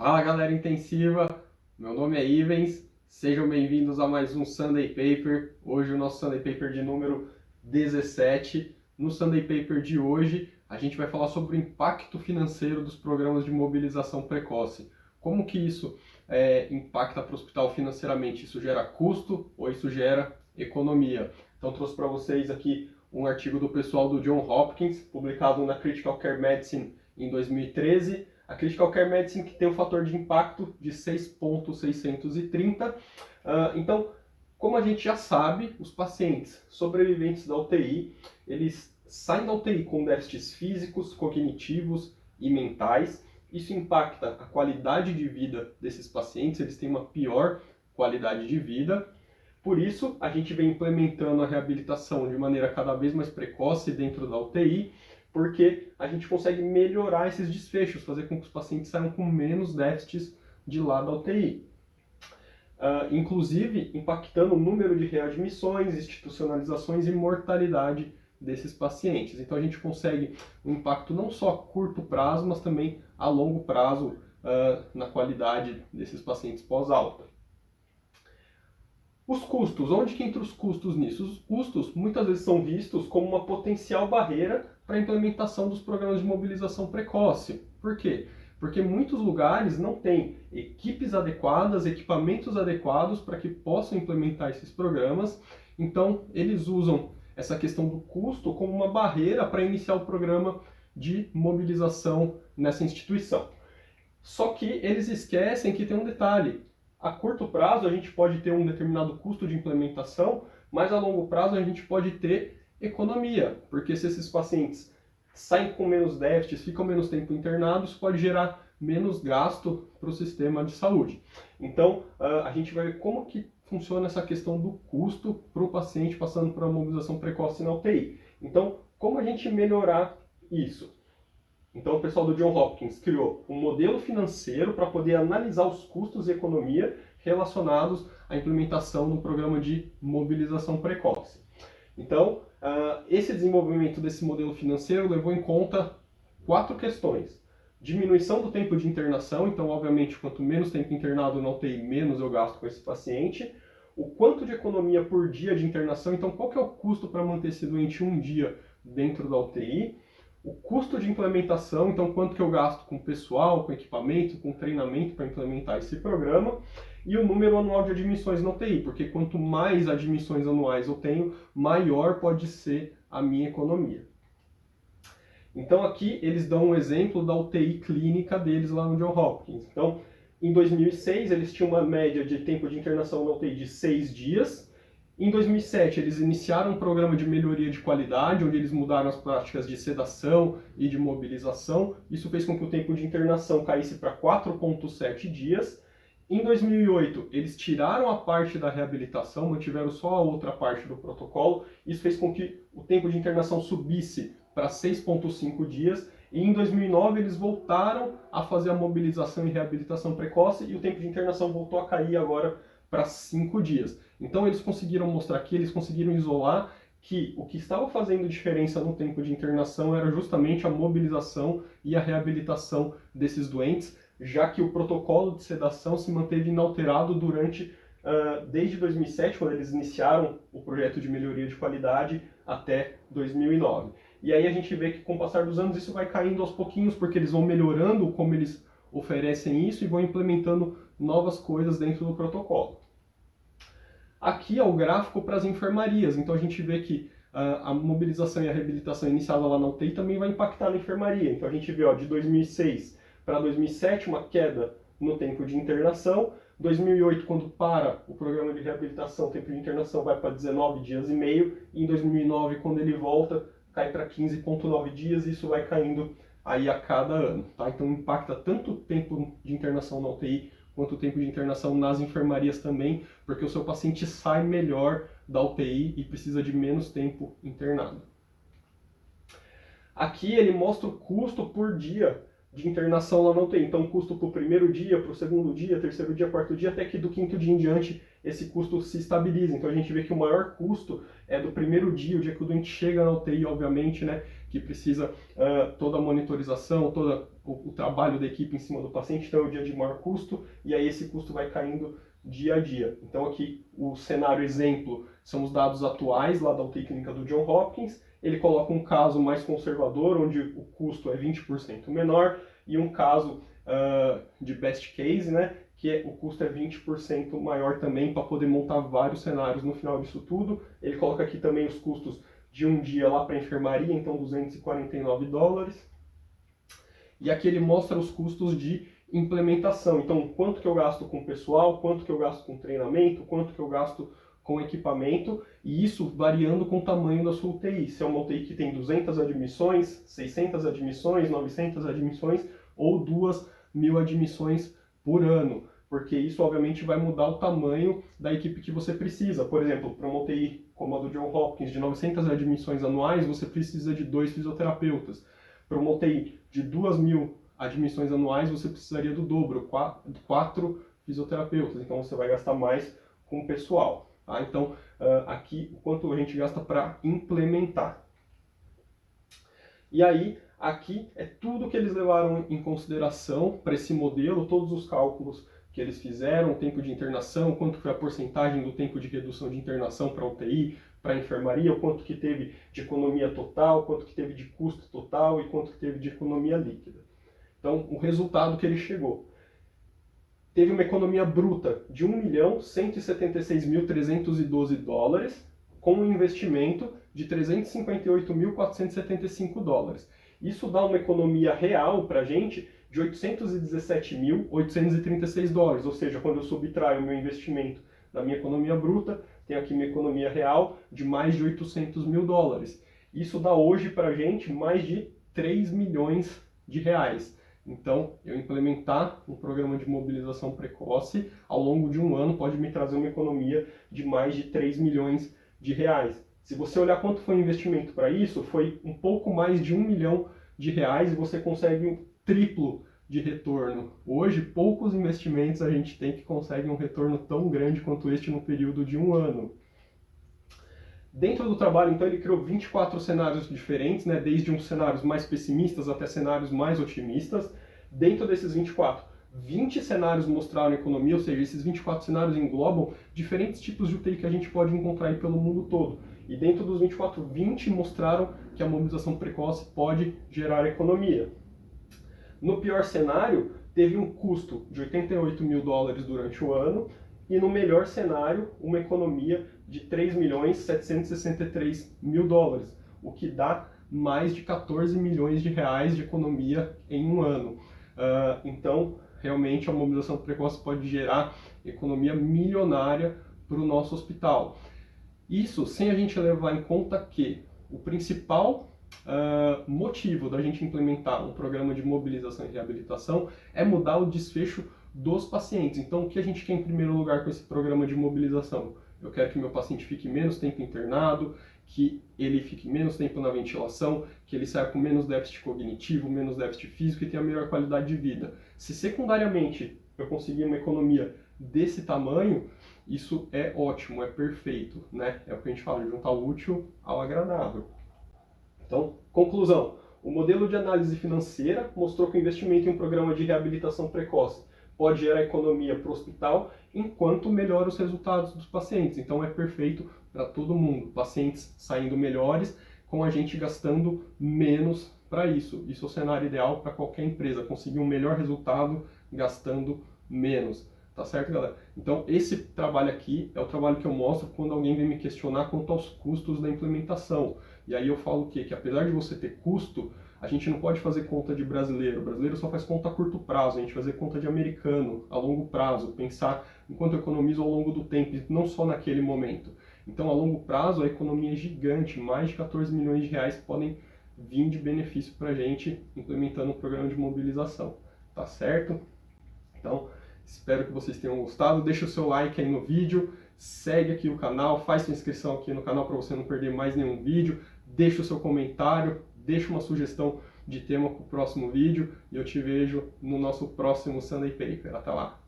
Fala galera intensiva, meu nome é Ivens, sejam bem-vindos a mais um Sunday Paper. Hoje o nosso Sunday Paper de número 17. No Sunday Paper de hoje a gente vai falar sobre o impacto financeiro dos programas de mobilização precoce. Como que isso impacta para o hospital financeiramente? Isso gera custo ou isso gera economia? Então trouxe para vocês aqui um artigo do pessoal do Johns Hopkins, publicado na Critical Care Medicine em 2013. A Critical Care Medicine que tem um fator de impacto de 6,630. Então, como a gente já sabe, os pacientes sobreviventes da UTI, eles saem da UTI com déficits físicos, cognitivos e mentais. Isso impacta a qualidade de vida desses pacientes, eles têm uma pior qualidade de vida. Por isso, a gente vem implementando a reabilitação de maneira cada vez mais precoce dentro da UTI, porque a gente consegue melhorar esses desfechos, fazer com que os pacientes saiam com menos déficits de lá da UTI. Inclusive, impactando o número de readmissões, institucionalizações e mortalidade desses pacientes. Então a gente consegue um impacto não só a curto prazo, mas também a longo prazo na qualidade desses pacientes pós-alta. Os custos, onde que entra os custos nisso? Os custos muitas vezes são vistos como uma potencial barreira para a implementação dos programas de mobilização precoce. Por quê? Porque muitos lugares não têm equipes adequadas, equipamentos adequados para que possam implementar esses programas, então eles usam essa questão do custo como uma barreira para iniciar o programa de mobilização nessa instituição. Só que eles esquecem que tem um detalhe. A curto prazo a gente pode ter um determinado custo de implementação, mas a longo prazo a gente pode ter economia, porque se esses pacientes saem com menos déficits, ficam menos tempo internados, isso pode gerar menos gasto para o sistema de saúde. Então a gente vai ver como que funciona essa questão do custo para o paciente passando por uma mobilização precoce na UTI. Então, como a gente melhorar isso? Então, o pessoal do Johns Hopkins criou um modelo financeiro para poder analisar os custos e economia relacionados à implementação do programa de mobilização precoce. Então, esse desenvolvimento desse modelo financeiro levou em conta 4 questões. Diminuição do tempo de internação, então, obviamente, quanto menos tempo internado na UTI, menos eu gasto com esse paciente. O quanto de economia por dia de internação, então, qual que é o custo para manter esse doente um dia dentro da UTI? O custo de implementação, então quanto que eu gasto com pessoal, com equipamento, com treinamento para implementar esse programa, e o número anual de admissões na UTI, porque quanto mais admissões anuais eu tenho, maior pode ser a minha economia. Então aqui eles dão um exemplo da UTI clínica deles lá no Johns Hopkins. Então, em 2006 eles tinham uma média de tempo de internação na UTI de 6 dias, em 2007, eles iniciaram um programa de melhoria de qualidade, onde eles mudaram as práticas de sedação e de mobilização. Isso fez com que o tempo de internação caísse para 4,7 dias. Em 2008, eles tiraram a parte da reabilitação, mantiveram só a outra parte do protocolo. Isso fez com que o tempo de internação subisse para 6,5 dias. E em 2009, eles voltaram a fazer a mobilização e reabilitação precoce e o tempo de internação voltou a cair agora para 5 dias. Então eles conseguiram mostrar aqui, eles conseguiram isolar que o que estava fazendo diferença no tempo de internação era justamente a mobilização e a reabilitação desses doentes, já que o protocolo de sedação se manteve inalterado desde 2007, quando eles iniciaram o projeto de melhoria de qualidade, até 2009. E aí a gente vê que com o passar dos anos isso vai caindo aos pouquinhos, porque eles vão melhorando como eles oferecem isso e vão implementando novas coisas dentro do protocolo. Aqui é o gráfico para as enfermarias, então a gente vê que a mobilização e a reabilitação iniciada lá na UTI também vai impactar na enfermaria. Então a gente vê de 2006 para 2007 uma queda no tempo de internação, 2008 quando para o programa de reabilitação, o tempo de internação vai para 19 dias e meio, e em 2009 quando ele volta cai para 15,9 dias e isso vai caindo aí a cada ano. Tá? Então impacta tanto o tempo de internação na UTI quanto o tempo de internação nas enfermarias também, porque o seu paciente sai melhor da UTI e precisa de menos tempo internado. Aqui ele mostra o custo por dia de internação lá na UTI. Então, o custo para o primeiro dia, para o segundo dia, terceiro dia, quarto dia, até que do quinto dia em diante esse custo se estabiliza. Então, a gente vê que o maior custo é do primeiro dia, o dia que o doente chega na UTI, obviamente, né, que precisa toda a monitorização, todo o trabalho da equipe em cima do paciente, então é o dia de maior custo, e aí esse custo vai caindo dia a dia. Então aqui o cenário exemplo são os dados atuais lá da UTI clínica do Johns Hopkins. Ele coloca um caso mais conservador, onde o custo é 20% menor, e um caso de best case, né, que o custo é 20% maior também, para poder montar vários cenários no final disso tudo. Ele coloca aqui também os custos de um dia lá para a enfermaria, então $249. E aqui ele mostra os custos de implementação. Então, quanto que eu gasto com pessoal, quanto que eu gasto com treinamento, quanto que eu gasto com equipamento, e isso variando com o tamanho da sua UTI. Se é uma UTI que tem 200 admissões, 600 admissões, 900 admissões ou 2.000 admissões por ano, porque isso obviamente vai mudar o tamanho da equipe que você precisa. Por exemplo, para uma UTI como a do Johns Hopkins de 900 admissões anuais, você precisa de 2 fisioterapeutas. Para uma UTI de 2.000 admissões anuais, você precisaria do dobro, 4 fisioterapeutas. Então você vai gastar mais com o pessoal. Tá? Então aqui o quanto a gente gasta para implementar. E aí, aqui é tudo que eles levaram em consideração para esse modelo, todos os cálculos que eles fizeram, o tempo de internação, quanto foi a porcentagem do tempo de redução de internação para UTI, para enfermaria, o quanto que teve de economia total, quanto que teve de custo total e quanto que teve de economia líquida. Então, o resultado que ele chegou. Teve uma economia bruta de $1.176.312, com um investimento de $358.475. Isso dá uma economia real para a gente de $817.836, ou seja, quando eu subtraio o meu investimento da minha economia bruta, tenho aqui minha economia real de mais de $800 mil. Isso dá hoje para a gente mais de 3 milhões de reais. Então, eu implementar um programa de mobilização precoce ao longo de um ano pode me trazer uma economia de mais de 3 milhões de reais. Se você olhar quanto foi o investimento para isso, foi um pouco mais de 1 milhão de reais e você consegue um triplo de retorno. Hoje, poucos investimentos a gente tem que conseguem um retorno tão grande quanto este no período de um ano. Dentro do trabalho, então, ele criou 24 cenários diferentes, né, desde uns cenários mais pessimistas até cenários mais otimistas. Dentro desses 24, 20 cenários mostraram economia, ou seja, esses 24 cenários englobam diferentes tipos de UTI que a gente pode encontrar aí pelo mundo todo. E dentro dos 24, 20 mostraram que a mobilização precoce pode gerar economia. No pior cenário, teve um custo de $88 mil durante o ano, e no melhor cenário, uma economia de $3.763.000, o que dá mais de 14 milhões de reais de economia em um ano. Então, realmente, a mobilização precoce pode gerar economia milionária para o nosso hospital. Isso sem a gente levar em conta que o principal motivo da gente implementar um programa de mobilização e reabilitação é mudar o desfecho dos pacientes. Então, o que a gente quer em primeiro lugar com esse programa de mobilização? Eu quero que meu paciente fique menos tempo internado, que ele fique menos tempo na ventilação, que ele saia com menos déficit cognitivo, menos déficit físico e tenha melhor qualidade de vida. Se secundariamente eu conseguir uma economia desse tamanho, isso é ótimo, é perfeito, né? É o que a gente fala, juntar o útil ao agradável. Então, conclusão. O modelo de análise financeira mostrou que o investimento em um programa de reabilitação precoce pode gerar economia para o hospital, enquanto melhora os resultados dos pacientes. Então é perfeito para todo mundo. Pacientes saindo melhores, com a gente gastando menos para isso. Isso é o cenário ideal para qualquer empresa, conseguir um melhor resultado gastando menos. Tá certo, galera? Então esse trabalho aqui é o trabalho que eu mostro quando alguém vem me questionar quanto aos custos da implementação. E aí eu falo o quê? Que apesar de você ter custo, a gente não pode fazer conta de brasileiro. O brasileiro só faz conta a curto prazo, a gente fazer conta de americano a longo prazo, pensar em quanto eu economizo ao longo do tempo, não só naquele momento. Então, a longo prazo, a economia é gigante, mais de 14 milhões de reais podem vir de benefício para a gente implementando um programa de mobilização. Tá certo? Então, espero que vocês tenham gostado. Deixa o seu like aí no vídeo, segue aqui o canal, faz sua inscrição aqui no canal para você não perder mais nenhum vídeo, deixa o seu comentário, deixa uma sugestão de tema para o próximo vídeo e eu te vejo no nosso próximo Sunday Paper. Até lá!